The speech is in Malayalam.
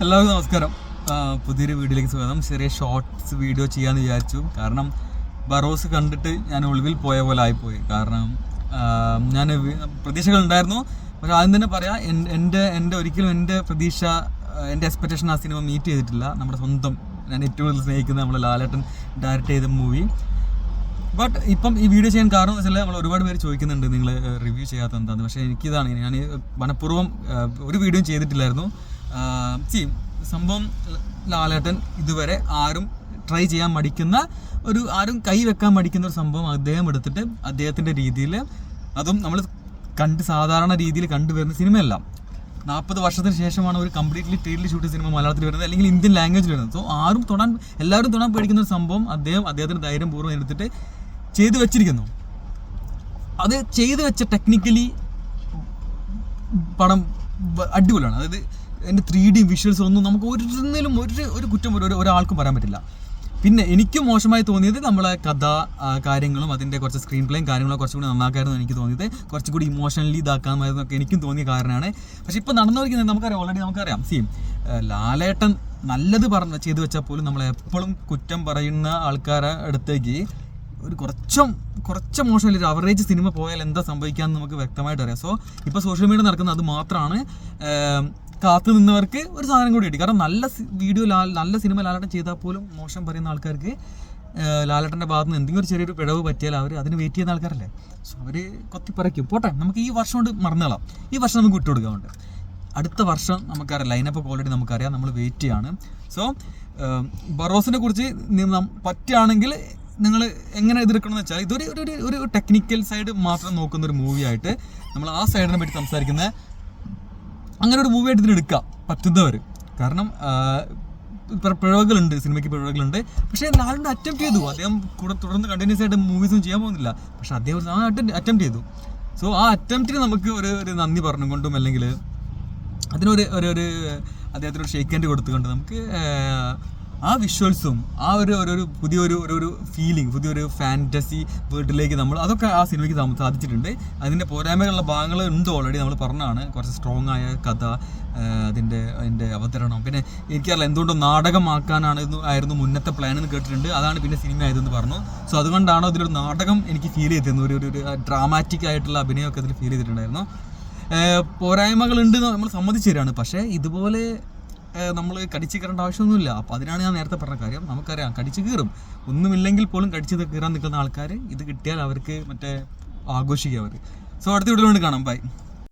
എല്ലാവർക്കും നമസ്കാരം. പുതിയൊരു വീഡിയോയിലേക്ക് സ്വാഗതം. ചെറിയ ഷോർട്സ് വീഡിയോ ചെയ്യാമെന്ന് വിചാരിച്ചു. കാരണം ബറോസ് കണ്ടിട്ട് ഞാൻ ഒളിവിൽ പോയ പോലെ ആയിപ്പോയി. കാരണം ഞാൻ പ്രതീക്ഷകളുണ്ടായിരുന്നു. പക്ഷെ ആദ്യം തന്നെ പറയാം, ഒരിക്കലും എൻ്റെ പ്രതീക്ഷ, എൻ്റെ എക്സ്പെക്റ്റേഷൻ ആ സിനിമ മീറ്റ് ചെയ്തിട്ടില്ല. നമ്മുടെ സ്വന്തം, ഞാൻ ഏറ്റവും കൂടുതൽ സ്നേഹിക്കുന്ന നമ്മുടെ ലാലേട്ടൻ ഡയറക്റ്റ് ചെയ്ത മൂവി. ബട്ട് ഇപ്പം ഈ വീഡിയോ ചെയ്യാൻ കാരണം എന്ന് വെച്ചാൽ നമ്മൾ ഒരുപാട് പേര് ചോദിക്കുന്നുണ്ട് നിങ്ങൾ റിവ്യൂ ചെയ്യാത്ത എന്താന്ന്. പക്ഷേ എനിക്കിതാണ്, ഞാൻ മനഃപൂർവ്വം ഒരു വീഡിയോ ചെയ്തിട്ടില്ലായിരുന്നു. സംഭവം ലാലേട്ടൻ ഇതുവരെ ആരും ട്രൈ ചെയ്യാൻ മടിക്കുന്ന ആരും കൈ വെക്കാൻ മടിക്കുന്ന ഒരു സംഭവം അദ്ദേഹം എടുത്തിട്ട് അദ്ദേഹത്തിൻ്റെ രീതിയിൽ, അതും നമ്മൾ സാധാരണ രീതിയിൽ കണ്ടുവരുന്ന സിനിമയല്ല. 40 വർഷത്തിന് ശേഷമാണ് ഒരു കംപ്ലീറ്റ്ലി ട്രീറ്റിൽ ഷൂട്ട് സിനിമ മലയാളത്തിൽ വരുന്നത്, അല്ലെങ്കിൽ ഇന്ത്യൻ ലാംഗ്വേജിൽ വരുന്നത്. സോ എല്ലാവരും തൊടാൻ പേടിക്കുന്ന ഒരു സംഭവം അദ്ദേഹത്തിന് ധൈര്യം പൂർവ്വം എടുത്തിട്ട് ചെയ്തു വെച്ചിരിക്കുന്നു. അത് ചെയ്തു വെച്ച ടെക്നിക്കലി പടം അടിപൊളിയാണ്. അതായത് എൻ്റെ 3D വിഷ്വൽസ് ഒന്നും നമുക്ക് ഒരു കുറ്റം ഒരാൾക്കും പറയാൻ പറ്റില്ല. പിന്നെ എനിക്ക് മോശമായി തോന്നിയത് നമ്മളെ കഥ കാര്യങ്ങളും അതിൻ്റെ കുറച്ച് സ്ക്രീൻ പ്ലേയും കാര്യങ്ങളും കുറച്ചുകൂടി നന്നാക്കായിരുന്നു എനിക്ക് തോന്നിയത്. കുറച്ചുകൂടി ഇമോഷണലി ഇതാക്കാമായിരുന്നൊക്കെ എനിക്കും തോന്നിയ കാരണമാണ്. പക്ഷേ ഇപ്പോൾ നടന്നുകൊണ്ടിരിക്കുന്നത് നമുക്കറിയാം. ലാലേട്ടൻ നല്ലത് ചെയ്തു വെച്ചാൽ പോലും നമ്മളെപ്പോഴും കുറ്റം പറയുന്ന ആൾക്കാരെ അടുത്തേക്ക് കുറച്ച് മോശമല്ല, ഒരു അവറേജ് സിനിമ പോയാൽ എന്താ സംഭവിക്കാമെന്ന് നമുക്ക് വ്യക്തമായിട്ട് അറിയാം. സോ ഇപ്പോൾ സോഷ്യൽ മീഡിയ നടക്കുന്നത് അത് മാത്രമാണ്. കാത്തു നിന്നവർക്ക് ഒരു സാധനം കൂടി കിട്ടി. കാരണം നല്ല സിനിമ ലാലേട്ടൻ ചെയ്താൽ പോലും മോശം പറയുന്ന ആൾക്കാർക്ക് ലാലേട്ടൻ്റെ ഭാഗത്ത് നിന്ന് എന്തെങ്കിലും ഒരു ചെറിയൊരു പിഴവ് പറ്റിയാൽ അവർ അതിന് വെയിറ്റ് ചെയ്യുന്ന ആൾക്കാരല്ലേ. സോ അവർ കൊത്തിപ്പറയ്ക്കും. പോട്ടെ, നമുക്ക് ഈ വർഷം കൊണ്ട് മറന്നോളാം. ഈ വർഷം നമുക്ക് വിട്ടുകൊടുക്കാറുണ്ട്. അടുത്ത വർഷം നമുക്കറിയാം, ലൈനപ്പ് ഓൾറെഡി നമുക്കറിയാം, നമ്മൾ വെയിറ്റ് ചെയ്യാണ്. സോ ബറോസിനെ കുറിച്ച് പറ്റുകയാണെങ്കിൽ നിങ്ങൾ എങ്ങനെ എതിർക്കണമെന്ന് വെച്ചാൽ, ഇതൊരു ടെക്നിക്കൽ സൈഡ് മാത്രം നോക്കുന്ന ഒരു മൂവിയായിട്ട് നമ്മൾ ആ സൈഡിനെ പറ്റി സംസാരിക്കുന്ന അങ്ങനെ ഒരു മൂവിയായിട്ട് ഇതിന് എടുക്കാം പറ്റുന്നവർ. കാരണം പിഴവുകളുണ്ട്, സിനിമയ്ക്ക് പിഴവുകളുണ്ട്. പക്ഷേ ലാലേട്ടൻ അറ്റംപ്റ്റ് ചെയ്തു. അദ്ദേഹം തുടർന്ന് കണ്ടിന്യൂസ് ആയിട്ട് മൂവീസും ചെയ്യാൻ പോകുന്നില്ല. പക്ഷെ അദ്ദേഹം അറ്റംപ്റ്റ് ചെയ്തു. സോ ആ അറ്റംപ്റ്റിന് നമുക്ക് ഒരു നന്ദി പറഞ്ഞുകൊണ്ടും, അല്ലെങ്കിൽ അതിനൊരു അദ്ദേഹത്തിനൊരു ഷേക്ക് ഹാൻഡ് കൊടുത്തുകൊണ്ട് നമുക്ക് ആ വിഷ്വൽസും ആ ഒരു പുതിയൊരു ഫീലിംഗ്, പുതിയൊരു ഫാൻറ്റസി വേൾഡിലേക്ക് അതൊക്കെ ആ സിനിമയ്ക്ക് സാധിച്ചിട്ടുണ്ട്. അതിൻ്റെ പോരായ്മകളുള്ള ഭാഗങ്ങൾ ഉണ്ട്, ഓൾറെഡി നമ്മൾ പറഞ്ഞതാണ്. കുറച്ച് സ്ട്രോങ് ആയ കഥ, അതിൻ്റെ അവതരണം. പിന്നെ എനിക്കറിയില്ല എന്തുകൊണ്ടോ നാടകമാക്കാനായിരുന്നു മുന്നത്തെ പ്ലാൻ എന്ന് കേട്ടിട്ടുണ്ട്. അതാണ് പിന്നെ സിനിമ ആയതെന്ന് പറഞ്ഞു. സോ അതുകൊണ്ടാണോ ഇതിലൊരു നാടകം എനിക്ക് ഫീൽ ചെയ്തിരുന്നു. ഒരു ഡ്രാമാറ്റിക് ആയിട്ടുള്ള അഭിനയമൊക്കെ അതിൽ ഫീൽ ചെയ്തിട്ടുണ്ടായിരുന്നു. പോരായ്മകളുണ്ട് നമ്മൾ സമ്മതിച്ചു തരാണ്. പക്ഷേ ഇതുപോലെ നമ്മൾ കടിച്ചു കയറേണ്ട ആവശ്യമൊന്നുമില്ല. അപ്പോൾ അതിനാണ് ഞാൻ നേരത്തെ പറഞ്ഞ കാര്യം. നമുക്കറിയാം കടിച്ചു കീറും. ഒന്നുമില്ലെങ്കിൽ പോലും കടിച്ചു കീറാൻ നിൽക്കുന്ന ആൾക്കാർ ഇത് കിട്ടിയാൽ അവർക്ക് ആഘോഷിക്കുക അവർ. സോ അടുത്ത വീഡിയോയിൽ കാണാം. ബൈ.